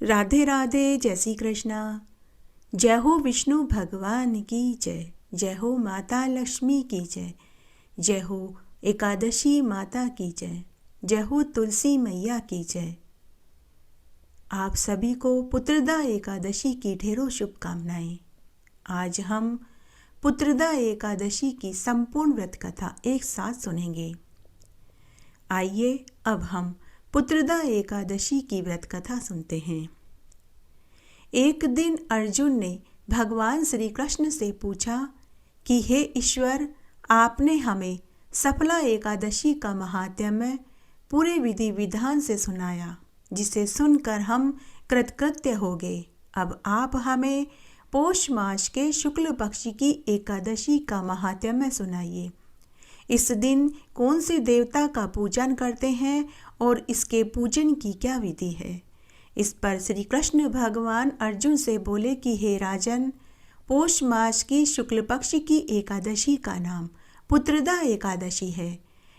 राधे राधे। जय श्री कृष्णा। जय हो विष्णु भगवान की जय। जय हो माता लक्ष्मी की जय। जय हो एकादशी माता की जय। जय हो तुलसी मैया की जय। आप सभी को पुत्रदा एकादशी की ढेरों शुभकामनाएं। आज हम पुत्रदा एकादशी की संपूर्ण व्रत कथा एक साथ सुनेंगे। आइए अब हम पुत्रदा एकादशी की व्रत कथा सुनते हैं। एक दिन अर्जुन ने भगवान श्री कृष्ण से पूछा कि हे ईश्वर, आपने हमें सफला एकादशी का महात्म्य पूरे विधि विधान से सुनाया, जिसे सुनकर हम कृतकृत्य हो गए। अब आप हमें पौष मास के शुक्ल पक्ष की एकादशी का महात्म्य सुनाइए। इस दिन कौन से देवता का पूजन करते हैं और इसके पूजन की क्या विधि है। इस पर श्री कृष्ण भगवान अर्जुन से बोले कि हे राजन, पौष मास की शुक्ल पक्ष की एकादशी का नाम पुत्रदा एकादशी है।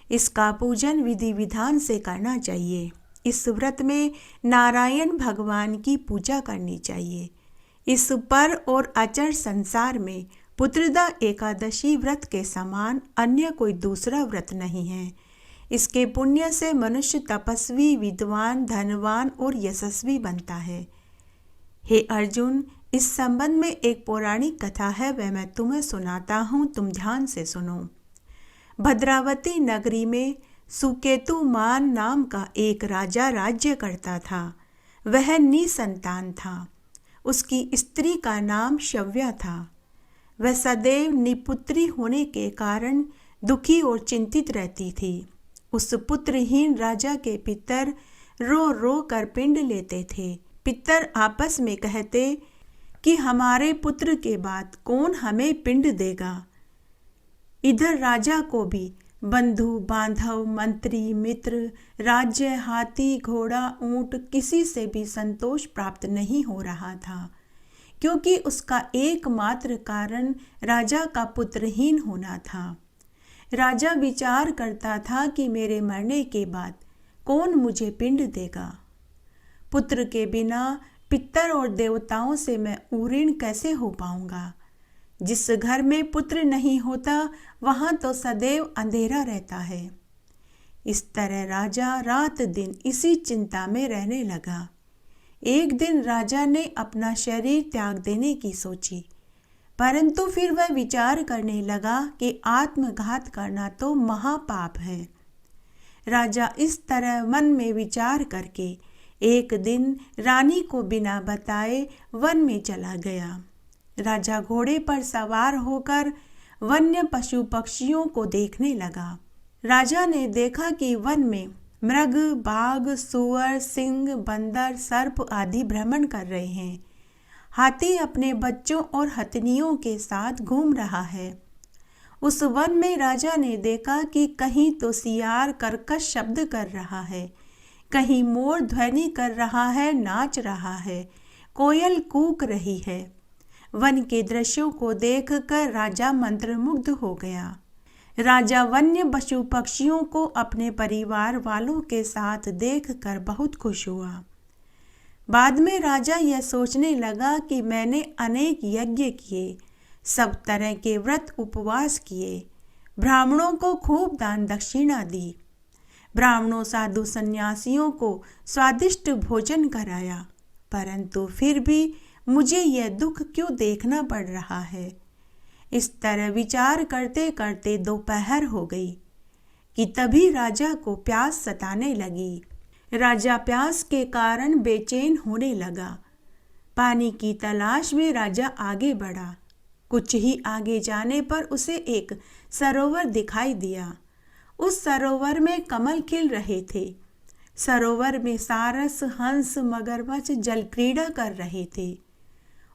इसका पूजन विधि विधान से करना चाहिए। इस व्रत में नारायण भगवान की पूजा करनी चाहिए। इस पर और अचर संसार में पुत्रदा एकादशी व्रत के समान अन्य कोई दूसरा व्रत नहीं है। इसके पुण्य से मनुष्य तपस्वी, विद्वान, धनवान और यशस्वी बनता है। हे अर्जुन, इस संबंध में एक पौराणिक कथा है, वह मैं तुम्हें सुनाता हूँ, तुम ध्यान से सुनो। भद्रावती नगरी में सुकेतुमान नाम का एक राजा राज्य करता था। वह निसंतान था। उसकी स्त्री का नाम शव्या था। वह सदैव निपुत्री होने के कारण दुखी और चिंतित रहती थी। उस पुत्रहीन राजा के पितर रो रो कर पिंड लेते थे। पितर आपस में कहते कि हमारे पुत्र के बाद कौन हमें पिंड देगा। इधर राजा को भी बंधु बांधव, मंत्री, मित्र, राज्य, हाथी, घोड़ा, ऊंट किसी से भी संतोष प्राप्त नहीं हो रहा था, क्योंकि उसका एकमात्र कारण राजा का पुत्रहीन होना था। राजा विचार करता था कि मेरे मरने के बाद कौन मुझे पिंड देगा। पुत्र के बिना पितर और देवताओं से मैं ऊऋण कैसे हो पाऊंगा। जिस घर में पुत्र नहीं होता वहां तो सदैव अंधेरा रहता है। इस तरह राजा रात दिन इसी चिंता में रहने लगा। एक दिन राजा ने अपना शरीर त्याग देने की सोची, परंतु फिर वह विचार करने लगा कि आत्मघात करना तो महापाप है। राजा इस तरह मन में विचार करके एक दिन रानी को बिना बताए वन में चला गया। राजा घोड़े पर सवार होकर वन्य पशु पक्षियों को देखने लगा। राजा ने देखा कि वन में मृग, बाघ, सुअर, सिंह, बंदर, सर्प आदि भ्रमण कर रहे हैं। हाथी अपने बच्चों और हथनियों के साथ घूम रहा है। उस वन में राजा ने देखा कि कहीं तो सियार कर्कश शब्द कर रहा है, कहीं मोर ध्वनि कर रहा है, नाच रहा है, कोयल कूक रही है। वन के दृश्यों को देखकर राजा मंत्रमुग्ध हो गया। राजा वन्य पशु पक्षियों को अपने परिवार वालों के साथ देखकर बहुत खुश हुआ। बाद में राजा यह सोचने लगा कि मैंने अनेक यज्ञ किए, सब तरह के व्रत उपवास किए, ब्राह्मणों को खूब दान दक्षिणा दी, ब्राह्मणों साधु सन्यासियों को स्वादिष्ट भोजन कराया, परंतु फिर भी मुझे यह दुख क्यों देखना पड़ रहा है। इस तरह विचार करते करते दोपहर हो गई कि तभी राजा को प्यास सताने लगी। राजा प्यास के कारण बेचैन होने लगा। पानी की तलाश में राजा आगे बढ़ा। कुछ ही आगे जाने पर उसे एक सरोवर दिखाई दिया। उस सरोवर में कमल खिल रहे थे। सरोवर में सारस, हंस, मगरमच्छ जल क्रीड़ा कर रहे थे।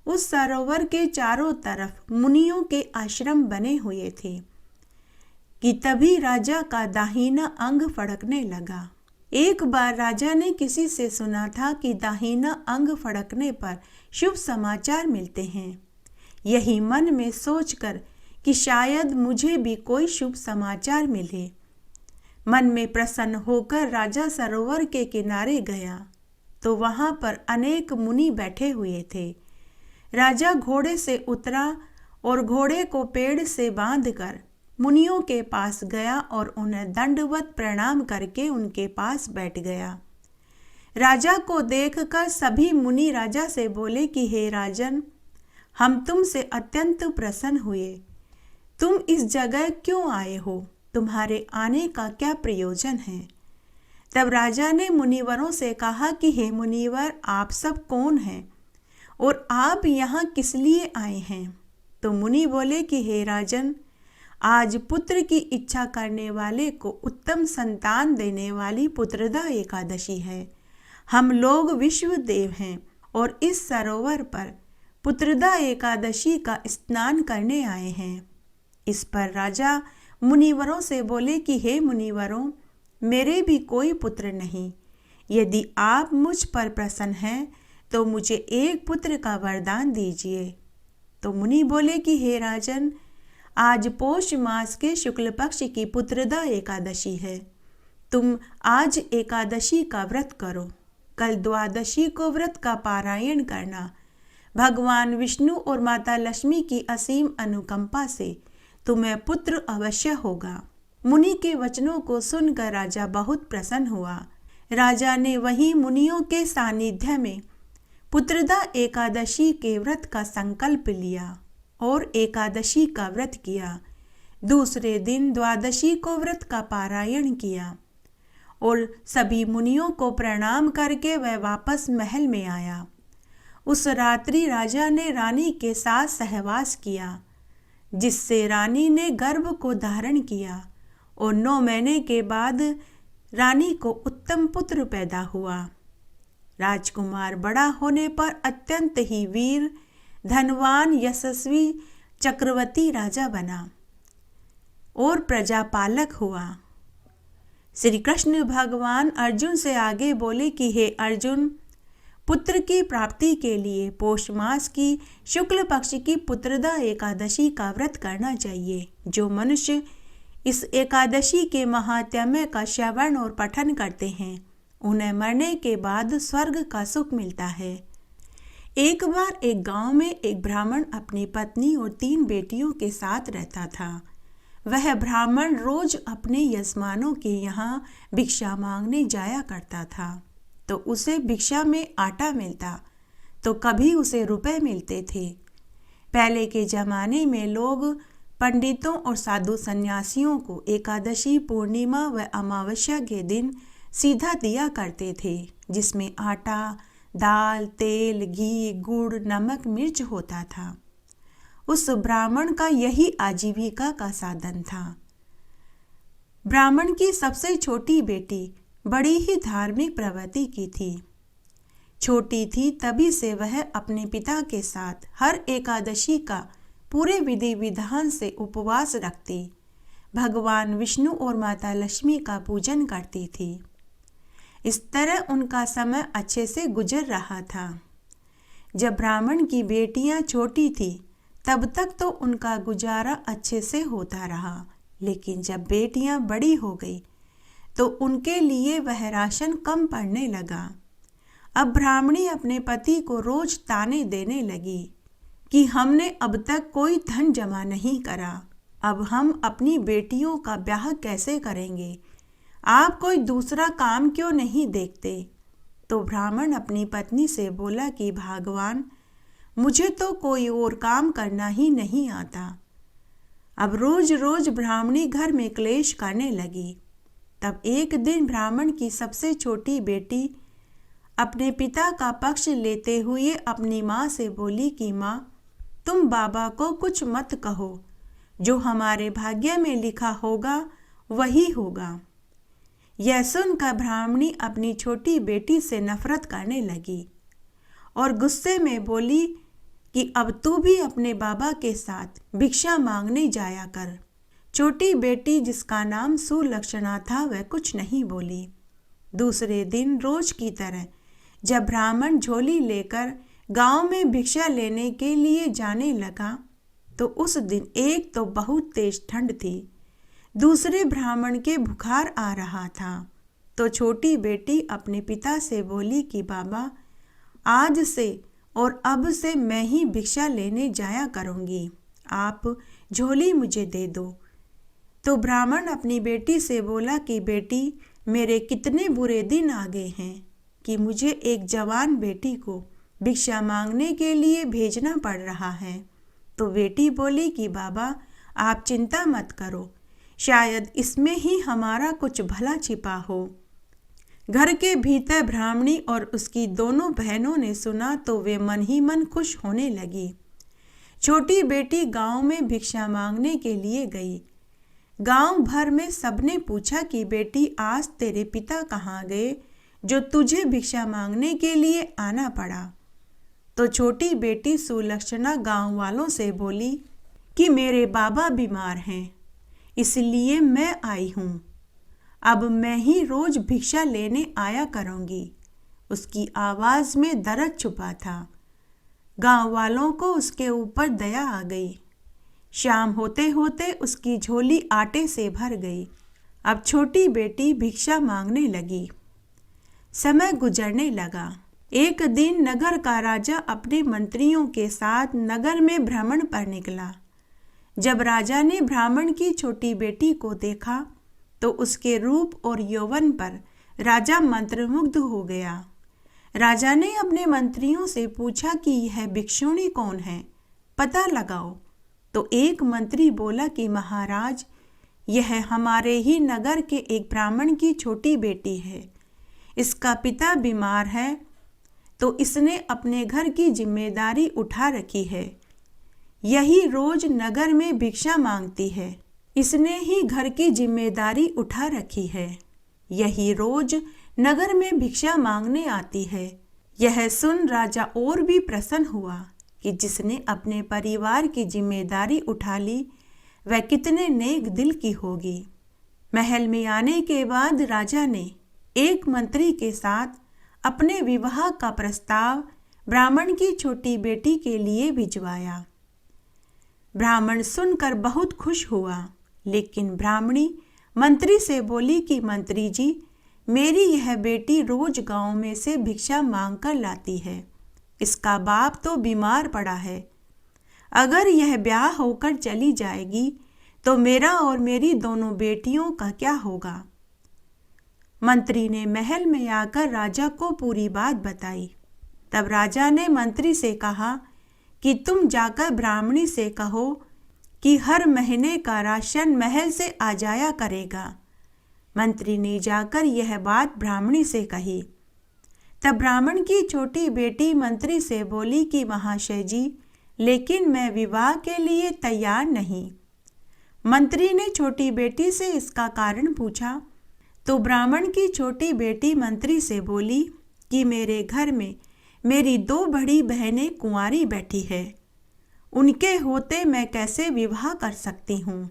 उस सरोवर के चारों तरफ मुनियों के आश्रम बने हुए थे कि तभी राजा का दाहिना अंग फड़कने लगा। एक बार राजा ने किसी से सुना था कि दाहिना अंग फड़कने पर शुभ समाचार मिलते हैं। यही मन में सोचकर कि शायद मुझे भी कोई शुभ समाचार मिले, मन में प्रसन्न होकर राजा सरोवर के किनारे गया तो वहां पर अनेक मुनि बैठे हुए थे। राजा घोड़े से उतरा और घोड़े को पेड़ से बांधकर मुनियों के पास गया और उन्हें दंडवत प्रणाम करके उनके पास बैठ गया। राजा को देखकर सभी मुनि राजा से बोले कि हे राजन, हम तुमसे अत्यंत प्रसन्न हुए। तुम इस जगह क्यों आए हो? तुम्हारे आने का क्या प्रयोजन है? तब राजा ने मुनिवरों से कहा कि हे मुनिवर, आप सब कौन हैं और आप यहाँ किस लिए आए हैं? तो मुनि बोले कि हे राजन, आज पुत्र की इच्छा करने वाले को उत्तम संतान देने वाली पुत्रदा एकादशी है। हम लोग विश्व देव हैं और इस सरोवर पर पुत्रदा एकादशी का स्नान करने आए हैं। इस पर राजा मुनिवरों से बोले कि हे मुनिवरों, मेरे भी कोई पुत्र नहीं। यदि आप मुझ पर प्रसन्न हैं तो मुझे एक पुत्र का वरदान दीजिए। तो मुनि बोले कि हे राजन, आज पौष मास के शुक्ल पक्ष की पुत्रदा एकादशी है। तुम आज एकादशी का व्रत करो। कल द्वादशी को व्रत का पारायण करना। भगवान विष्णु और माता लक्ष्मी की असीम अनुकंपा से तुम्हें पुत्र अवश्य होगा। मुनि के वचनों को सुनकर राजा बहुत प्रसन्न हुआ। राजा ने वहीं मुनियों के सानिध्य में पुत्रदा एकादशी के व्रत का संकल्प लिया और एकादशी का व्रत किया। दूसरे दिन द्वादशी को व्रत का पारायण किया और सभी मुनियों को प्रणाम करके वह वापस महल में आया। उस रात्रि राजा ने रानी के साथ सहवास किया, जिससे रानी ने गर्भ को धारण किया और 9 महीने के बाद रानी को उत्तम पुत्र पैदा हुआ। राजकुमार बड़ा होने पर अत्यंत ही वीर, धनवान, यशस्वी, चक्रवर्ती राजा बना और प्रजापालक हुआ। श्री कृष्ण भगवान अर्जुन से आगे बोले कि हे अर्जुन, पुत्र की प्राप्ति के लिए पौष मास की शुक्ल पक्ष की पुत्रदा एकादशी का व्रत करना चाहिए। जो मनुष्य इस एकादशी के महात्म्य का श्रवण और पठन करते हैं, उन्हें मरने के बाद स्वर्ग का सुख मिलता है। एक बार एक गांव में एक ब्राह्मण अपनी पत्नी और 3 बेटियों के साथ रहता था। वह ब्राह्मण रोज अपने यजमानों के यहाँ भिक्षा मांगने जाया करता था। तो उसे भिक्षा में आटा मिलता तो कभी उसे रुपए मिलते थे। पहले के जमाने में लोग पंडितों और साधु सन्यासियों को एकादशी, पूर्णिमा व अमावस्या के दिन सीधा दिया करते थे, जिसमें आटा, दाल, तेल, घी, गुड़, नमक, मिर्च होता था। उस ब्राह्मण का यही आजीविका का साधन था। ब्राह्मण की सबसे छोटी बेटी बड़ी ही धार्मिक प्रवृत्ति की थी। छोटी थी तभी से वह अपने पिता के साथ हर एकादशी का पूरे विधि विधान से उपवास रखती, भगवान विष्णु और माता लक्ष्मी का पूजन करती थी। इस तरह उनका समय अच्छे से गुजर रहा था। जब ब्राह्मण की बेटियां छोटी थी तब तक तो उनका गुजारा अच्छे से होता रहा, लेकिन जब बेटियां बड़ी हो गई तो उनके लिए वह राशन कम पड़ने लगा। अब ब्राह्मणी अपने पति को रोज ताने देने लगी कि हमने अब तक कोई धन जमा नहीं करा, अब हम अपनी बेटियों का ब्याह कैसे करेंगे? आप कोई दूसरा काम क्यों नहीं देखते? तो ब्राह्मण अपनी पत्नी से बोला कि भगवान, मुझे तो कोई और काम करना ही नहीं आता। अब रोज रोज ब्राह्मणी घर में क्लेश करने लगी। तब एक दिन ब्राह्मण की सबसे छोटी बेटी अपने पिता का पक्ष लेते हुए अपनी माँ से बोली कि माँ, तुम बाबा को कुछ मत कहो, जो हमारे भाग्य में लिखा होगा वही होगा। यह सुनकर ब्राह्मणी अपनी छोटी बेटी से नफरत करने लगी और गुस्से में बोली कि अब तू भी अपने बाबा के साथ भिक्षा मांगने जाया कर। छोटी बेटी, जिसका नाम सुलक्षणा था, वह कुछ नहीं बोली। दूसरे दिन रोज की तरह जब ब्राह्मण झोली लेकर गांव में भिक्षा लेने के लिए जाने लगा तो उस दिन एक तो बहुत तेज ठंड थी, दूसरे ब्राह्मण के बुखार आ रहा था तो छोटी बेटी अपने पिता से बोली कि बाबा, आज से और अब से मैं ही भिक्षा लेने जाया करूँगी, आप झोली मुझे दे दो। तो ब्राह्मण अपनी बेटी से बोला कि बेटी, मेरे कितने बुरे दिन आ गए हैं कि मुझे एक जवान बेटी को भिक्षा मांगने के लिए भेजना पड़ रहा है। तो बेटी बोली कि बाबा, आप चिंता मत करो, शायद इसमें ही हमारा कुछ भला छिपा हो। घर के भीतर ब्राह्मणी और उसकी दोनों बहनों ने सुना तो वे मन ही मन खुश होने लगी। छोटी बेटी गांव में भिक्षा मांगने के लिए गई। गांव भर में सबने पूछा कि बेटी, आज तेरे पिता कहाँ गए जो तुझे भिक्षा मांगने के लिए आना पड़ा। तो छोटी बेटी सुलक्षणा गांव वालों से बोली कि मेरे बाबा बीमार हैं, इसलिए मैं आई हूँ। अब मैं ही रोज भिक्षा लेने आया करूँगी। उसकी आवाज़ में दर्द छुपा था। गांव वालों को उसके ऊपर दया आ गई। शाम होते होते उसकी झोली आटे से भर गई। अब छोटी बेटी भिक्षा मांगने लगी। समय गुजरने लगा। एक दिन नगर का राजा अपने मंत्रियों के साथ नगर में भ्रमण पर निकला। जब राजा ने ब्राह्मण की छोटी बेटी को देखा तो उसके रूप और यौवन पर राजा मंत्रमुग्ध हो गया। राजा ने अपने मंत्रियों से पूछा कि यह भिक्षुणी कौन है, पता लगाओ। तो एक मंत्री बोला कि महाराज, यह हमारे ही नगर के एक ब्राह्मण की छोटी बेटी है। इसका पिता बीमार है तो इसने अपने घर की जिम्मेदारी uठा रखी है। यही रोज नगर में भिक्षा मांगती है। इसने ही घर की जिम्मेदारी उठा रखी है। यही रोज नगर में भिक्षा मांगने आती है। यह सुन राजा और भी प्रसन्न हुआ कि जिसने अपने परिवार की जिम्मेदारी उठा ली वह कितने नेक दिल की होगी। महल में आने के बाद राजा ने एक मंत्री के साथ अपने विवाह का प्रस्ताव ब्राह्मण की छोटी बेटी के लिए भिजवाया। ब्राह्मण सुनकर बहुत खुश हुआ, लेकिन ब्राह्मणी मंत्री से बोली कि मंत्री जी, मेरी यह बेटी रोज गांव में से भिक्षा मांग कर लाती है। इसका बाप तो बीमार पड़ा है। अगर यह ब्याह होकर चली जाएगी तो मेरा और मेरी दोनों बेटियों का क्या होगा। मंत्री ने महल में आकर राजा को पूरी बात बताई। तब राजा ने मंत्री से कहा कि तुम जाकर ब्राह्मणी से कहो कि हर महीने का राशन महल से आ जाया करेगा। मंत्री ने जाकर यह बात ब्राह्मणी से कही। तब ब्राह्मण की छोटी बेटी मंत्री से बोली कि महाशय जी, लेकिन मैं विवाह के लिए तैयार नहीं। मंत्री ने छोटी बेटी से इसका कारण पूछा तो ब्राह्मण की छोटी बेटी मंत्री से बोली कि मेरे घर में मेरी 2 बड़ी बहनें कुंवारी बैठी है। उनके होते मैं कैसे विवाह कर सकती हूँ,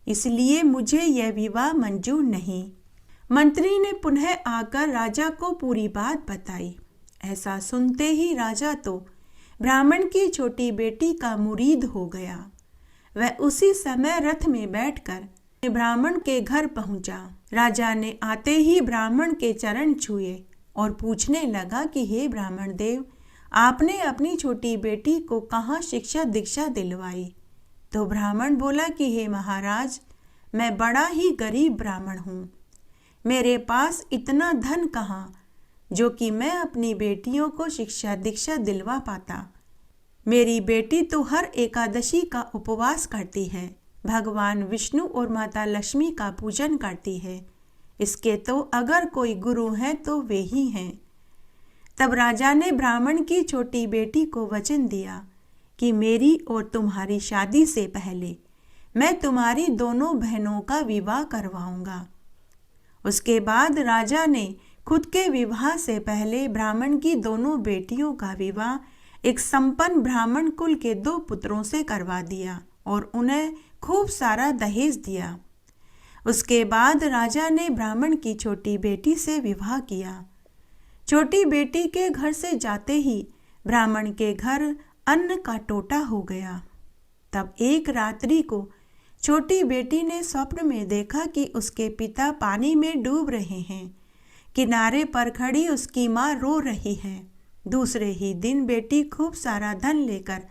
इसलिए मुझे यह विवाह मंजूर नहीं। मंत्री ने पुनः आकर राजा को पूरी बात बताई। ऐसा सुनते ही राजा तो ब्राह्मण की छोटी बेटी का मुरीद हो गया। वह उसी समय रथ में बैठकर ब्राह्मण के घर पहुंचा। राजा ने आते ही ब्राह्मण के चरण छुए और पूछने लगा कि हे ब्राह्मण देव, आपने अपनी छोटी बेटी को कहाँ शिक्षा दीक्षा दिलवाई। तो ब्राह्मण बोला कि हे महाराज, मैं बड़ा ही गरीब ब्राह्मण हूँ। मेरे पास इतना धन कहाँ जो कि मैं अपनी बेटियों को शिक्षा दीक्षा दिलवा पाता। मेरी बेटी तो हर एकादशी का उपवास करती है, भगवान विष्णु और माता लक्ष्मी का पूजन करती है। इसके तो अगर कोई गुरु हैं तो वे ही हैं। तब राजा ने ब्राह्मण की छोटी बेटी को वचन दिया कि मेरी और तुम्हारी शादी से पहले मैं तुम्हारी दोनों बहनों का विवाह करवाऊंगा। उसके बाद राजा ने खुद के विवाह से पहले ब्राह्मण की दोनों बेटियों का विवाह एक संपन्न ब्राह्मण कुल के 2 पुत्रों से करवा दिया और उन्हें खूब सारा दहेज दिया। उसके बाद राजा ने ब्राह्मण की छोटी बेटी से विवाह किया। छोटी बेटी के घर से जाते ही ब्राह्मण के घर अन्न का टोटा हो गया। तब एक रात्रि को छोटी बेटी ने स्वप्न में देखा कि उसके पिता पानी में डूब रहे हैं। किनारे पर खड़ी उसकी माँ रो रही है। दूसरे ही दिन बेटी खूब सारा धन लेकर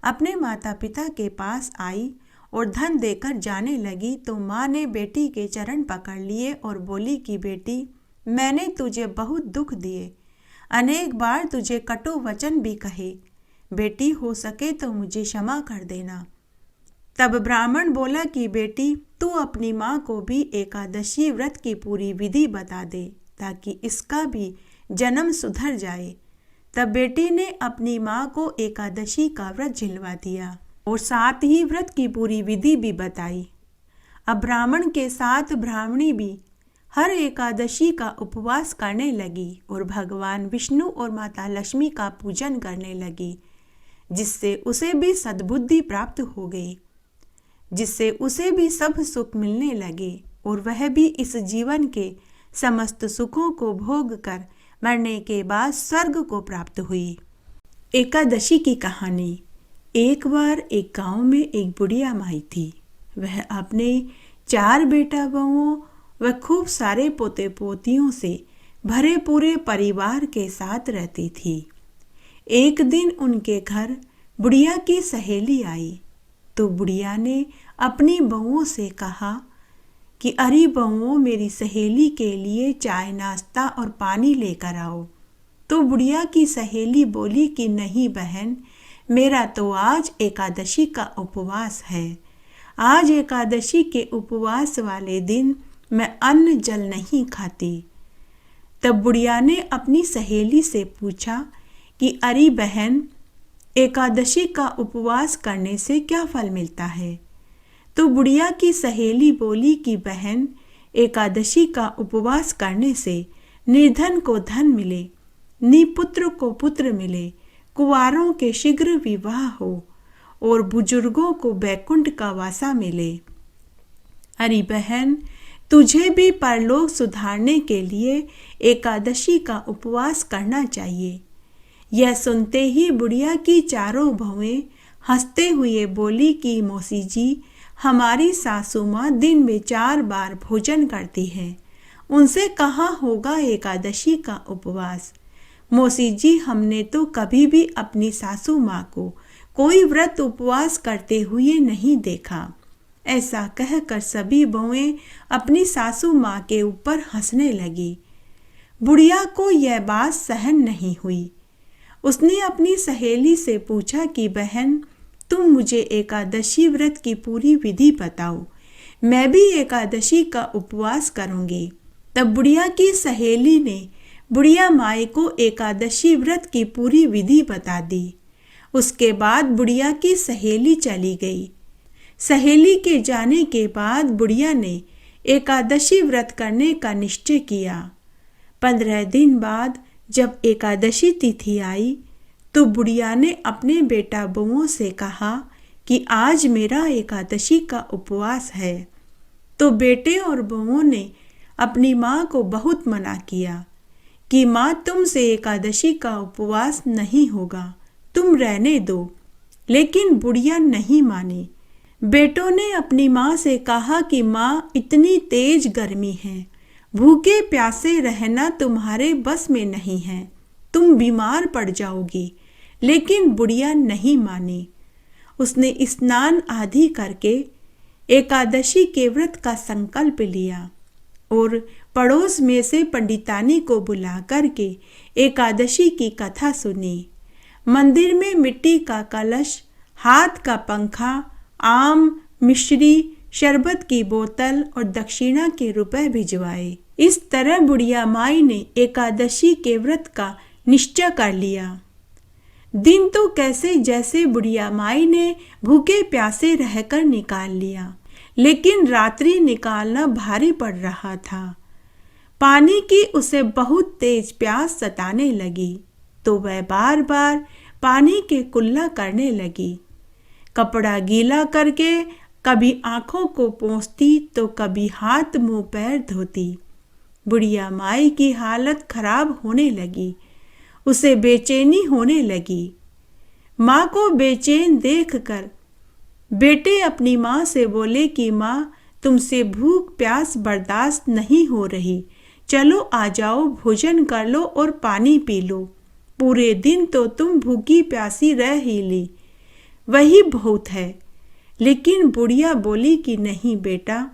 अपने माता पिता के पास आई और धन देकर जाने लगी तो माँ ने बेटी के चरण पकड़ लिए और बोली कि बेटी, मैंने तुझे बहुत दुख दिए, अनेक बार तुझे कटु वचन भी कहे, बेटी हो सके तो मुझे क्षमा कर देना। तब ब्राह्मण बोला कि बेटी, तू अपनी माँ को भी एकादशी व्रत की पूरी विधि बता दे ताकि इसका भी जन्म सुधर जाए। तब बेटी ने अपनी माँ को एकादशी का व्रत झिलवा दिया और साथ ही व्रत की पूरी विधि भी बताई। अब ब्राह्मण के साथ ब्राह्मणी भी हर एकादशी का उपवास करने लगी और भगवान विष्णु और माता लक्ष्मी का पूजन करने लगी, जिससे उसे भी सद्बुद्धि प्राप्त हो गई, जिससे उसे भी सब सुख मिलने लगे और वह भी इस जीवन के समस्त सुखों को भोग कर मरने के बाद स्वर्ग को प्राप्त हुई। एकादशी की कहानी। एक बार एक गांव में एक बुढ़िया माई थी। वह अपने 4 बेटा बहुओं व खूब सारे पोते पोतियों से भरे पूरे परिवार के साथ रहती थी। एक दिन उनके घर बुढ़िया की सहेली आई तो बुढ़िया ने अपनी बहुओं से कहा कि अरे बहुओं, मेरी सहेली के लिए चाय नाश्ता और पानी लेकर आओ। तो बुढ़िया की सहेली बोली कि नहीं बहन, मेरा तो आज एकादशी का उपवास है। आज एकादशी के उपवास वाले दिन मैं अन्न जल नहीं खाती। तब बुढ़िया ने अपनी सहेली से पूछा कि अरे बहन, एकादशी का उपवास करने से क्या फल मिलता है? तो बुढ़िया की सहेली बोली कि बहन, एकादशी का उपवास करने से निर्धन को धन मिले, निपुत्र को पुत्र मिले, कुंवारों के शीघ्र विवाह हो और बुजुर्गों को बैकुंठ का वासा मिले। अरे बहन, तुझे भी परलोक सुधारने के लिए एकादशी का उपवास करना चाहिए। यह सुनते ही बुढ़िया की चारों बहुएं हंसते हुए बोली कि मौसी जी, हमारी सासू माँ दिन में 4 बार भोजन करती है, उनसे कहाँ होगा एकादशी का उपवास। मौसी जी, हमने तो कभी भी अपनी सासू माँ को कोई व्रत उपवास करते हुए नहीं देखा। ऐसा कहकर सभी बहुएं अपनी सासू माँ के ऊपर हंसने लगी। बुढ़िया को यह बात सहन नहीं हुई। उसने अपनी सहेली से पूछा कि बहन, तुम मुझे एकादशी व्रत की पूरी विधि बताओ, मैं भी एकादशी का उपवास करूंगी। तब बुढ़िया की सहेली ने बुढ़िया माई को एकादशी व्रत की पूरी विधि बता दी। उसके बाद बुढ़िया की सहेली चली गई। सहेली के जाने के बाद बुढ़िया ने एकादशी व्रत करने का निश्चय किया। 15 दिन बाद जब एकादशी तिथि आई तो बुढ़िया ने अपने बेटा बहुओं से कहा कि आज मेरा एकादशी का उपवास है। तो बेटे और बहुओं ने अपनी माँ को बहुत मना किया कि माँ, तुमसे एकादशी का उपवास नहीं होगा, तुम रहने दो। लेकिन बुढ़िया नहीं मानी। बेटों ने अपनी माँ से कहा कि माँ, इतनी तेज गर्मी है, भूखे प्यासे रहना तुम्हारे बस में नहीं है, तुम बीमार पड़ जाओगी। लेकिन बुढ़िया नहीं मानी। उसने स्नान आदि करके एकादशी के व्रत का संकल्प लिया और पड़ोस में से पंडितानी को बुला करके एकादशी की कथा सुनी। मंदिर में मिट्टी का कलश, हाथ का पंखा, आम, मिश्री, शरबत की बोतल और दक्षिणा के रुपए भिजवाए। इस तरह बुढ़िया माई ने एकादशी के व्रत का निश्चय कर लिया। दिन तो कैसे जैसे बुढ़िया माई ने भूखे प्यासे रहकर निकाल लिया, लेकिन रात्रि निकालना भारी पड़ रहा था। पानी की उसे बहुत तेज प्यास सताने लगी तो वह बार बार पानी के कुल्ला करने लगी। कपड़ा गीला करके कभी आंखों को पोंछती तो कभी हाथ मुंह पैर धोती। बुढ़िया माई की हालत खराब होने लगी। उसे बेचैनी होने लगी। माँ को बेचैन देखकर बेटे अपनी माँ से बोले कि माँ, तुमसे भूख प्यास बर्दाश्त नहीं हो रही, चलो आ जाओ, भोजन कर लो और पानी पी लो। पूरे दिन तो तुम भूखी प्यासी रह ही ली, वही बहुत है। लेकिन बुढ़िया बोली कि नहीं बेटा,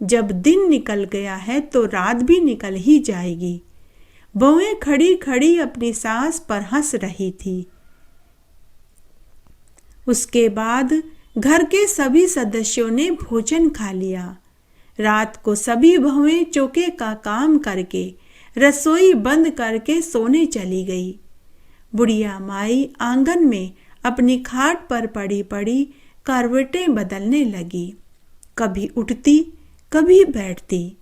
जब दिन निकल गया है तो रात भी निकल ही जाएगी। बहुएं खड़ी खड़ी अपनी सास पर हंस रही थी। उसके बाद घर के सभी सदस्यों ने भोजन खा लिया। रात को सभी बहुएं चौके का काम करके रसोई बंद करके सोने चली गई। बुढ़िया माई आंगन में अपनी खाट पर पड़ी पड़ी करवटें बदलने लगी। कभी उठती, कभी बैठती,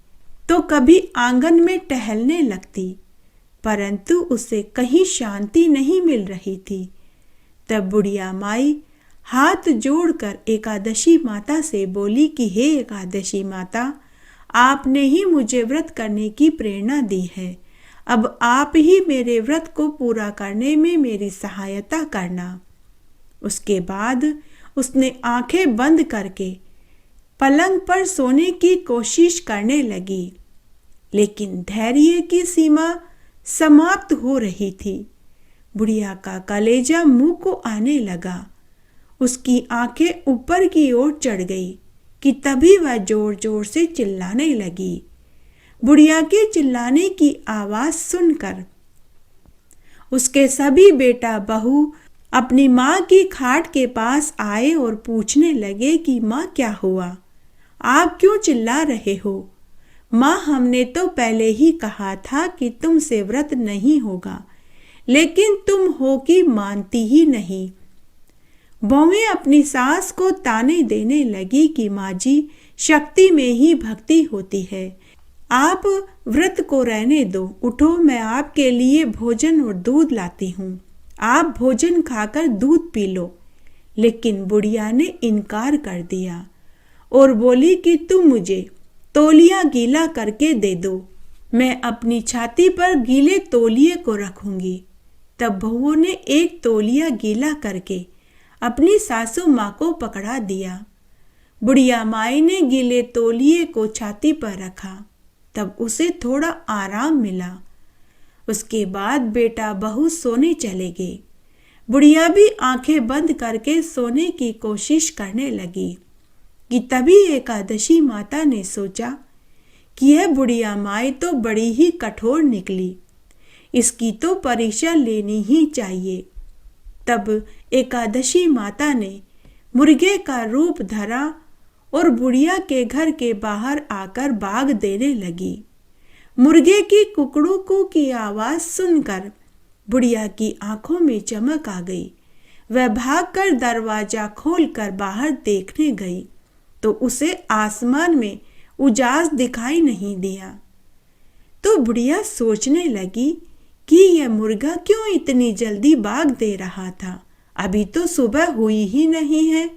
तो कभी आंगन में टहलने लगती, परंतु उसे कहीं शांति नहीं मिल रही थी। तब बुढ़िया माई हाथ जोड़कर एकादशी माता से बोली कि हे एकादशी माता, आपने ही मुझे व्रत करने की प्रेरणा दी है। अब आप ही मेरे व्रत को पूरा करने में मेरी सहायता करना। उसके बाद उसने आंखें बंद करके पलंग पर सोने की कोशिश करने लगी, लेकिन धैर्य की सीमा समाप्त हो रही थी। बुढ़िया का कलेजा मुंह को आने लगा। उसकी आंखें ऊपर की ओर चढ़ गई कि तभी वह जोर जोर से चिल्लाने लगी। बुढ़िया के चिल्लाने की आवाज सुनकर उसके सभी बेटा बहू अपनी माँ की खाट के पास आए और पूछने लगे कि माँ क्या हुआ, आप क्यों चिल्ला रहे हो? माँ, हमने तो पहले ही कहा था कि तुमसे व्रत नहीं होगा, लेकिन तुम हो कि मानती ही नहीं। बहुएं अपनी सास को ताने देने लगी कि माँ जी, शक्ति में ही भक्ति होती है, आप व्रत को रहने दो, उठो, मैं आपके लिए भोजन और दूध लाती हूँ, आप भोजन खाकर दूध पी लो। लेकिन बुढ़िया ने इनकार कर दिया और बोली कि तुम मुझे तौलिया गीला करके दे दो, मैं अपनी छाती पर गीले तौलिए को रखूंगी। तब बहुओं ने एक तौलिया गीला करके अपनी सासू माँ को पकड़ा दिया। बुढ़िया माई ने गीले तौलिए को छाती पर रखा, तब उसे थोड़ा आराम मिला। उसके बाद बेटा बहू सोने चले गए। बुढ़िया भी आंखें बंद करके सोने की कोशिश करने लगी कि तभी एकादशी माता ने सोचा कि यह बुढ़िया माई तो बड़ी ही कठोर निकली, इसकी तो परीक्षा लेनी ही चाहिए। तब एकादशी माता ने मुर्गे का रूप धरा और बुढ़िया के घर के बाहर आकर बाग देने लगी। मुर्गे की कुकड़ू की आवाज सुनकर बुढ़िया की आंखों में चमक आ गई। वह भागकर दरवाजा खोलकर बाहर देखने गई तो उसे आसमान में उजास दिखाई नहीं दिया। तो बुढ़िया सोचने लगी कि यह मुर्गा क्यों इतनी जल्दी बाग दे रहा था, अभी तो सुबह हुई ही नहीं है।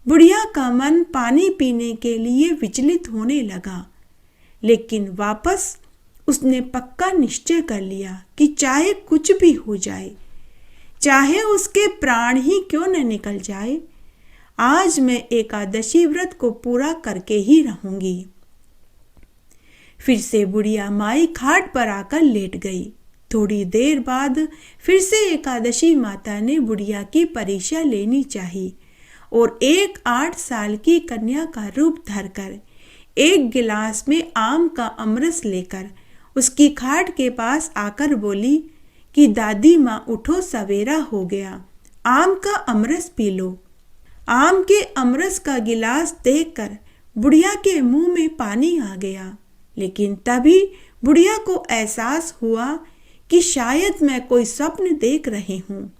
बुढ़िया का मन पानी पीने के लिए विचलित होने लगा, लेकिन वापस उसने पक्का निश्चय कर लिया कि चाहे कुछ भी हो जाए, चाहे उसके प्राण ही क्यों न निकल जाए, आज मैं एकादशी व्रत को पूरा करके ही रहूंगी। फिर से बुढ़िया माई खाट पर आकर लेट गई। थोड़ी देर बाद फिर से एकादशी माता ने बुढ़िया की परीक्षा लेनी चाहिए और एक 8 साल की कन्या का रूप धरकर एक गिलास में आम का अमरस लेकर उसकी खाट के पास आकर बोली कि दादी माँ उठो, सवेरा हो गया, आम का अमरस पी लो। आम के अमरस का गिलास देखकर बुढ़िया के मुंह में पानी आ गया, लेकिन तभी बुढ़िया को एहसास हुआ कि शायद मैं कोई स्वप्न देख रही हूँ,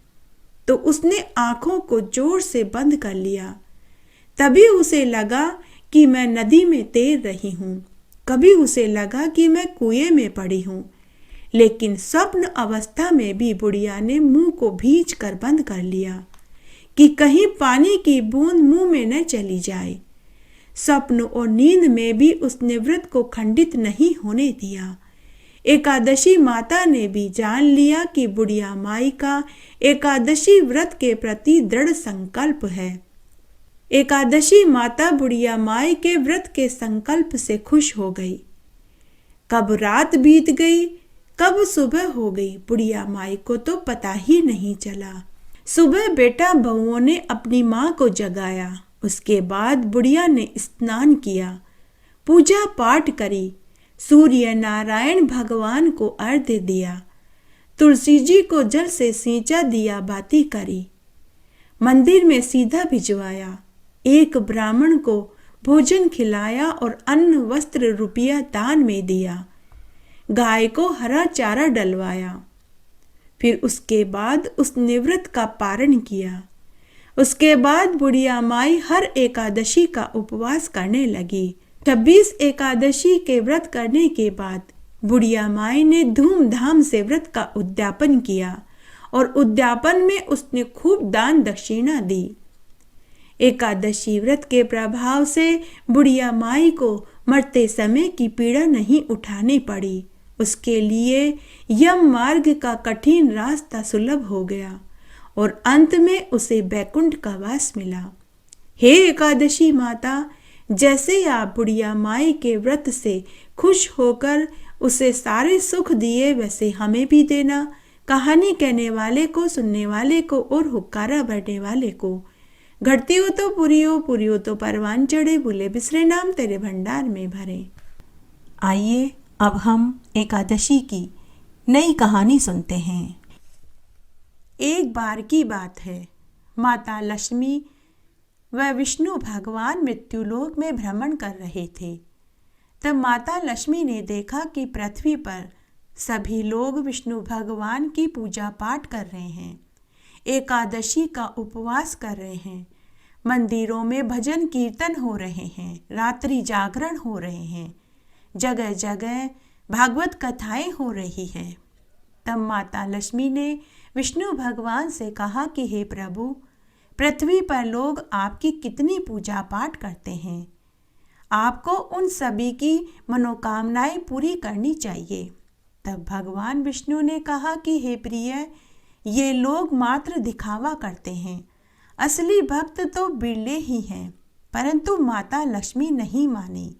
तो उसने आंखों को जोर से बंद कर लिया। तभी उसे लगा कि मैं नदी में तैर रही हूँ, कभी उसे लगा कि मैं कुएं में पड़ी हूँ, लेकिन स्वप्न अवस्था में भी बुढ़िया ने मुंह को भींच कर बंद कर लिया कि कहीं पानी की बूंद मुंह में न चली जाए। स्वप्न और नींद में भी उसने व्रत को खंडित नहीं होने दिया। एकादशी माता ने भी जान लिया कि बुढ़िया माई का एकादशी व्रत के प्रति दृढ़ संकल्प है। एकादशी माता बुढ़िया माई के व्रत के संकल्प से खुश हो गई। कब रात बीत गई, कब सुबह हो गई, बुढ़िया माई को तो पता ही नहीं चला। सुबह बेटा बहुओं ने अपनी माँ को जगाया। उसके बाद बुढ़िया ने स्नान किया, पूजा पाठ करी, सूर्य नारायण भगवान को अर्घ्य दिया, तुलसी जी को जल से सींचा, दिया बाती करी, मंदिर में सीधा भिजवाया, एक ब्राह्मण को भोजन खिलाया और अन्न वस्त्र रुपया दान में दिया, गाय को हरा चारा डलवाया। फिर उसके बाद उसने व्रत का पारण किया। उसके बाद बुढ़िया माई हर एकादशी का उपवास करने लगी। 26 एकादशी के व्रत करने के बाद बुढ़िया माई ने धूमधाम से व्रत का उद्यापन किया और उद्यापन में उसने खूब दान दक्षिणा दी। एकादशी व्रत के प्रभाव से बुढ़िया माई को मरते समय की पीड़ा नहीं उठानी पड़ी। उसके लिए यम मार्ग का कठिन रास्ता सुलभ हो गया और अंत में उसे बैकुंठ का वास मिला। हे एकादशी माता, जैसे आप बुढ़िया माई के व्रत से खुश होकर उसे सारे सुख दिए, वैसे हमें भी देना। कहानी कहने वाले को, सुनने वाले को और हुक्कारा भरने वाले को। घटती हो तो पूरी हो, पूरी हो तो परवान चढ़े, भूले बिसरे नाम तेरे भंडार में भरे। आइए अब हम एकादशी की नई कहानी सुनते हैं। एक बार की बात है, माता लक्ष्मी व विष्णु भगवान मृत्युलोक में भ्रमण कर रहे थे। तब माता लक्ष्मी ने देखा कि पृथ्वी पर सभी लोग विष्णु भगवान की पूजा पाठ कर रहे हैं, एकादशी का उपवास कर रहे हैं, मंदिरों में भजन कीर्तन हो रहे हैं, रात्रि जागरण हो रहे हैं, जगह जगह भागवत कथाएं हो रही हैं। तब माता लक्ष्मी ने विष्णु भगवान से कहा कि हे प्रभु, पृथ्वी पर लोग आपकी कितनी पूजा पाठ करते हैं, आपको उन सभी की मनोकामनाएं पूरी करनी चाहिए। तब भगवान विष्णु ने कहा कि हे प्रिय, ये लोग मात्र दिखावा करते हैं, असली भक्त तो बिरले ही हैं। परंतु माता लक्ष्मी नहीं मानी।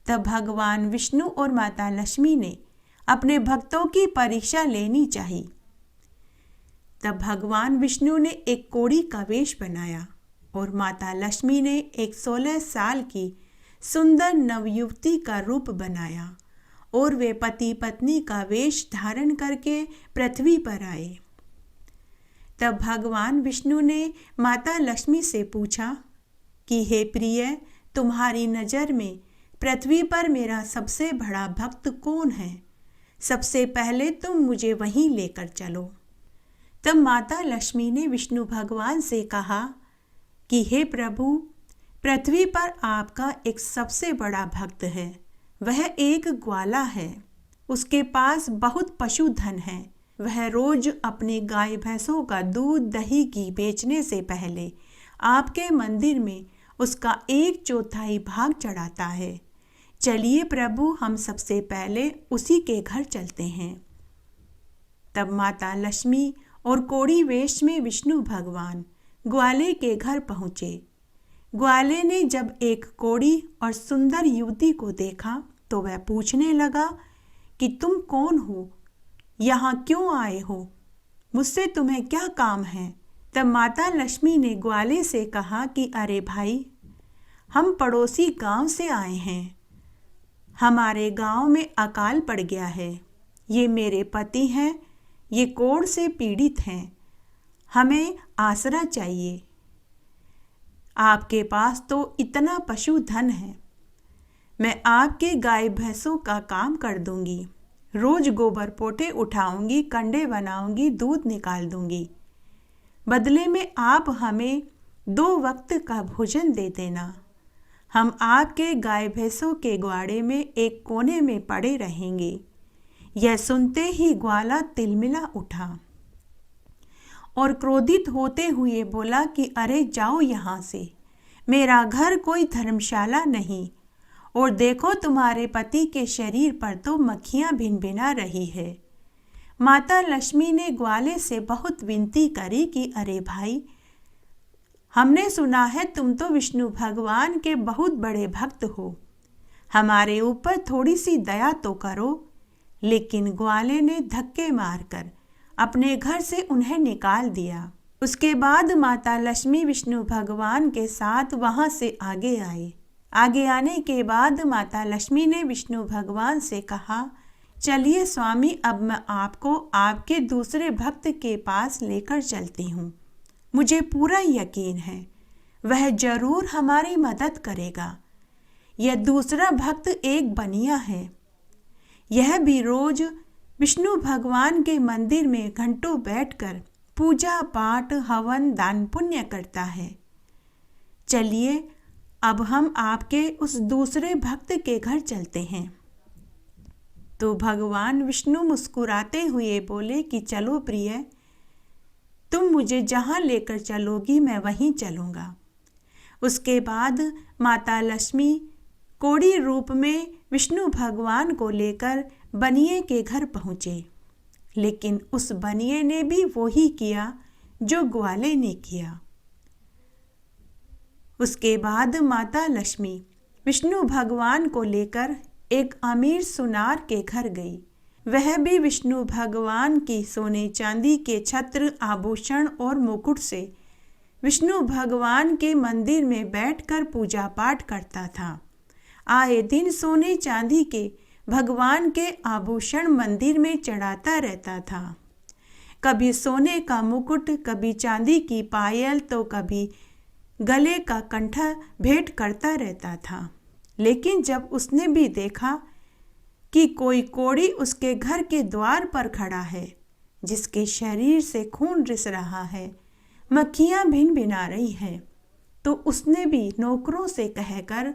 तब भगवान विष्णु और माता लक्ष्मी ने अपने भक्तों की परीक्षा लेनी चाहिए। तब भगवान विष्णु ने एक कोढ़ी का वेश बनाया और माता लक्ष्मी ने एक 16 साल की सुंदर नवयुवती का रूप बनाया और वे पति पत्नी का वेश धारण करके पृथ्वी पर आए। तब भगवान विष्णु ने माता लक्ष्मी से पूछा कि हे प्रिय, तुम्हारी नज़र में पृथ्वी पर मेरा सबसे बड़ा भक्त कौन है? सबसे पहले तुम मुझे वहीं लेकर चलो। तब माता लक्ष्मी ने विष्णु भगवान से कहा कि हे प्रभु, पृथ्वी पर आपका एक सबसे बड़ा भक्त है, वह एक ग्वाला है, उसके पास बहुत पशुधन है। वह रोज अपने गाय भैंसों का दूध दही घी बेचने से पहले आपके मंदिर में उसका 1/4 भाग चढ़ाता है। चलिए प्रभु, हम सबसे पहले उसी के घर चलते हैं। तब माता लक्ष्मी और कोढ़ी वेश में विष्णु भगवान ग्वाले के घर पहुँचे। ग्वाले ने जब एक कोढ़ी और सुंदर युवती को देखा तो वह पूछने लगा कि तुम कौन हो, यहाँ क्यों आए हो, मुझसे तुम्हें क्या काम है? तब माता लक्ष्मी ने ग्वाले से कहा कि अरे भाई, हम पड़ोसी गांव से आए हैं, हमारे गांव में अकाल पड़ गया है, ये मेरे पति हैं, ये कोढ़ से पीड़ित हैं, हमें आसरा चाहिए। आपके पास तो इतना पशुधन है, मैं आपके गाय भैंसों का काम कर दूंगी, रोज गोबर पोटे उठाऊंगी, कंडे बनाऊंगी, दूध निकाल दूंगी। बदले में आप हमें 2 वक्त का भोजन दे देना। हम आपके गाय भैंसों के ग्वाड़े में एक कोने में पड़े रहेंगे। यह सुनते ही ग्वाला तिलमिला उठा और क्रोधित होते हुए बोला कि अरे जाओ यहाँ से, मेरा घर कोई धर्मशाला नहीं, और देखो तुम्हारे पति के शरीर पर तो मक्खियाँ भिनभिना रही है। माता लक्ष्मी ने ग्वाले से बहुत विनती करी कि अरे भाई, हमने सुना है तुम तो विष्णु भगवान के बहुत बड़े भक्त हो, हमारे ऊपर थोड़ी सी दया तो करो। लेकिन ग्वाले ने धक्के मारकर अपने घर से उन्हें निकाल दिया। उसके बाद माता लक्ष्मी विष्णु भगवान के साथ वहां से आगे आए। आगे आने के बाद माता लक्ष्मी ने विष्णु भगवान से कहा, चलिए स्वामी, अब मैं आपको आपके दूसरे भक्त के पास लेकर चलती हूँ। मुझे पूरा यकीन है वह जरूर हमारी मदद करेगा। यह दूसरा भक्त एक बनिया है। यह भी रोज विष्णु भगवान के मंदिर में घंटों बैठकर पूजा पाठ हवन दान पुण्य करता है। चलिए अब हम आपके उस दूसरे भक्त के घर चलते हैं। तो भगवान विष्णु मुस्कुराते हुए बोले कि चलो प्रिय, तुम मुझे जहाँ लेकर चलोगी मैं वहीं चलूँगा। उसके बाद माता लक्ष्मी कोड़ी रूप में विष्णु भगवान को लेकर बनिए के घर पहुँचे। लेकिन उस बनिए ने भी वही किया जो ग्वाले ने किया। उसके बाद माता लक्ष्मी विष्णु भगवान को लेकर एक अमीर सुनार के घर गई। वह भी विष्णु भगवान की सोने चांदी के छत्र आभूषण और मुकुट से विष्णु भगवान के मंदिर में बैठकर पूजा पाठ करता था। आए दिन सोने चांदी के भगवान के आभूषण मंदिर में चढ़ाता रहता था। कभी सोने का मुकुट, कभी चांदी की पायल, तो कभी गले का कंठा भेंट करता रहता था। लेकिन जब उसने भी देखा कि कोई कोढ़ी उसके घर के द्वार पर खड़ा है, जिसके शरीर से खून रिस रहा है, मक्खियाँ भिनभिना रही हैं, तो उसने भी नौकरों से कहकर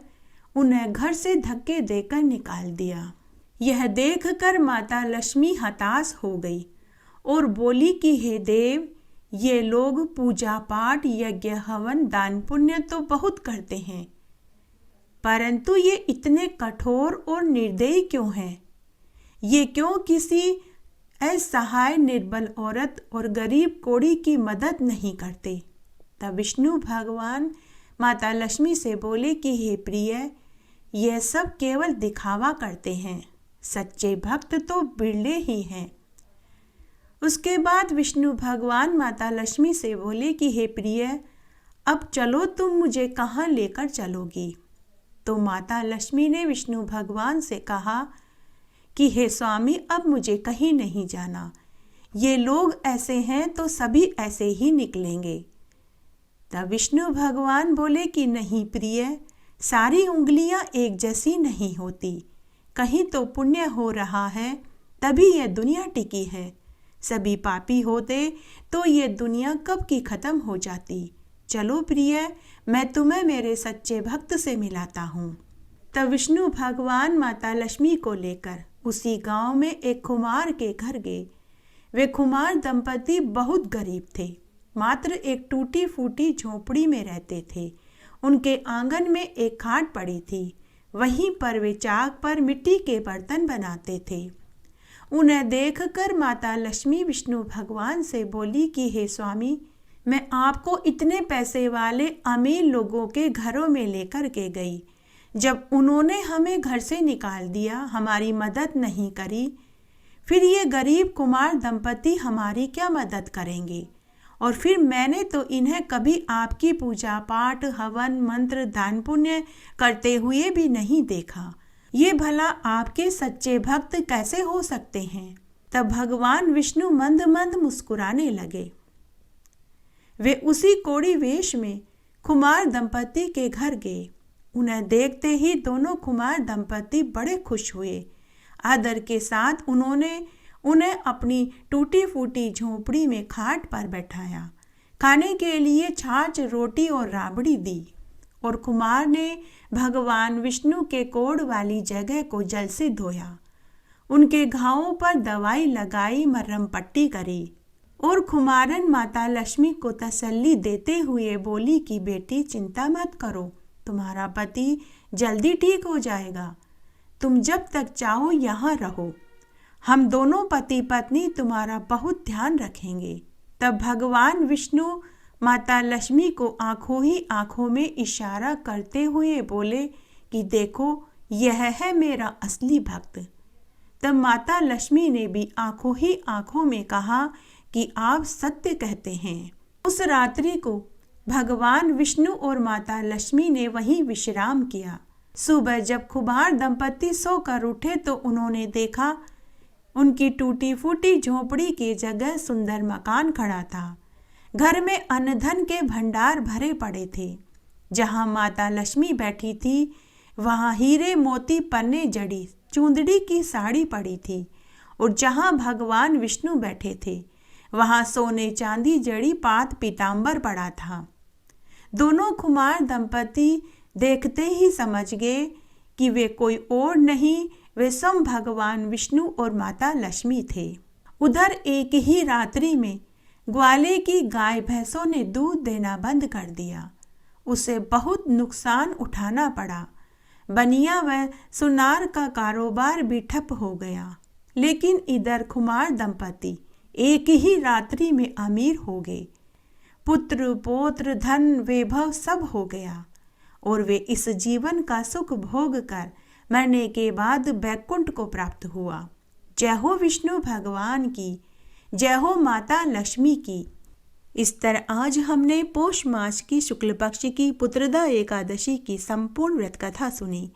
उन्हें घर से धक्के देकर निकाल दिया। यह देखकर माता लक्ष्मी हताश हो गई और बोली कि हे देव, ये लोग पूजा पाठ यज्ञ हवन दान पुण्य तो बहुत करते हैं, परंतु ये इतने कठोर और निर्दयी क्यों हैं? ये क्यों किसी असहाय निर्बल औरत और गरीब कोढ़ी की मदद नहीं करते? तब विष्णु भगवान माता लक्ष्मी से बोले कि हे प्रिय, यह सब केवल दिखावा करते हैं, सच्चे भक्त तो बिरले ही हैं। उसके बाद विष्णु भगवान माता लक्ष्मी से बोले कि हे प्रिय, अब चलो, तुम मुझे कहाँ लेकर चलोगी? तो माता लक्ष्मी ने विष्णु भगवान से कहा कि हे स्वामी, अब मुझे कहीं नहीं जाना। ये लोग ऐसे हैं तो सभी ऐसे ही निकलेंगे। तब विष्णु भगवान बोले कि नहीं प्रिय, सारी उंगलियां एक जैसी नहीं होती। कहीं तो पुण्य हो रहा है तभी यह दुनिया टिकी है। सभी पापी होते तो ये दुनिया कब की खत्म हो जाती। चलो प्रिय, मैं तुम्हें मेरे सच्चे भक्त से मिलाता हूँ। तब विष्णु भगवान माता लक्ष्मी को लेकर उसी गांव में एक खुमार के घर गए। वे खुमार दंपति बहुत गरीब थे, मात्र एक टूटी फूटी झोपड़ी में रहते थे। उनके आंगन में एक खाट पड़ी थी, वहीं पर वे चाक पर मिट्टी के बर्तन बनाते थे। उन्हें देखकर माता लक्ष्मी विष्णु भगवान से बोली कि हे स्वामी, मैं आपको इतने पैसे वाले अमीर लोगों के घरों में लेकर के गई। जब उन्होंने हमें घर से निकाल दिया, हमारी मदद नहीं करी, फिर ये गरीब कुमार दंपति हमारी क्या मदद करेंगे? और फिर मैंने तो इन्हें कभी आपकी पूजा पाठ हवन मंत्र दान पुण्य करते हुए भी नहीं देखा। ये भला आपके सच्चे भक्त कैसे हो सकते हैं? तब भगवान विष्णु मंद मंद मुस्कुराने लगे। वे उसी कोढ़ी वेश में कुमार दंपति के घर गए। उन्हें देखते ही दोनों कुमार दंपति बड़े खुश हुए। आदर के साथ उन्होंने उन्हें अपनी टूटी फूटी झोपड़ी में खाट पर बैठाया। खाने के लिए छाछ रोटी और राबड़ी दी और कुमार ने भगवान विष्णु के कोढ़ वाली जगह को जल से धोया। उनके घावों पर दवाई लगाई, मरहम पट्टी करी और कुमारन माता लक्ष्मी को तसल्ली देते हुए बोली कि बेटी चिंता मत करो, तुम्हारा पति जल्दी ठीक हो जाएगा। तुम जब तक चाहो यहाँ रहो, हम दोनों पति पत्नी तुम्हारा बहुत ध्यान रखेंगे। तब भगवान विष्णु माता लक्ष्मी को आंखों ही आंखों में इशारा करते हुए बोले कि देखो, यह है मेरा असली भक्त। तब माता लक्ष्मी ने भी आंखों ही आंखों में कहा कि आप सत्य कहते हैं। उस रात्रि को भगवान विष्णु और माता लक्ष्मी ने वहीं विश्राम किया। सुबह जब कुम्हार दंपति सोकर उठे तो उन्होंने देखा उनकी टूटी फूटी झोपड़ी की जगह सुंदर मकान खड़ा था। घर में अन्न धन के भंडार भरे पड़े थे। जहां माता लक्ष्मी बैठी थी वहां हीरे मोती पन्ने जड़ी चूंदड़ी की साड़ी पड़ी थी, और जहां भगवान विष्णु बैठे थे वहां सोने चांदी जड़ी पात पीतांबर पड़ा था। दोनों कुमार दंपति देखते ही समझ गए कि वे कोई और नहीं, वे स्वयं भगवान विष्णु और माता लक्ष्मी थे। उधर एक ही रात्रि में ग्वाले की गाय भैंसों ने दूध देना बंद कर दिया। उसे बहुत नुकसान उठाना पड़ा। बनिया व सुनार का कारोबार भी ठप हो गया। लेकिन इधर कुमार दंपति एक ही रात्रि में अमीर हो गए। पुत्र पौत्र धन वैभव सब हो गया, और वे इस जीवन का सुख भोग कर मरने के बाद बैकुंठ को प्राप्त हुआ। जय हो विष्णु भगवान की, जय हो माता लक्ष्मी की। इस तरह आज हमने पौष मास की शुक्ल पक्ष की पुत्रदा एकादशी की संपूर्ण व्रत कथा सुनी।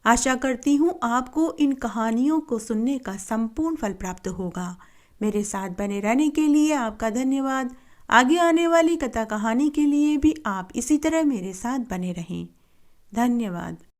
आशा करती हूँ आपको इन कहानियों को सुनने का संपूर्ण फल प्राप्त होगा। मेरे साथ बने रहने के लिए आपका धन्यवाद। आगे आने वाली कथा कहानी के लिए भी आप इसी तरह मेरे साथ बने रहें। धन्यवाद।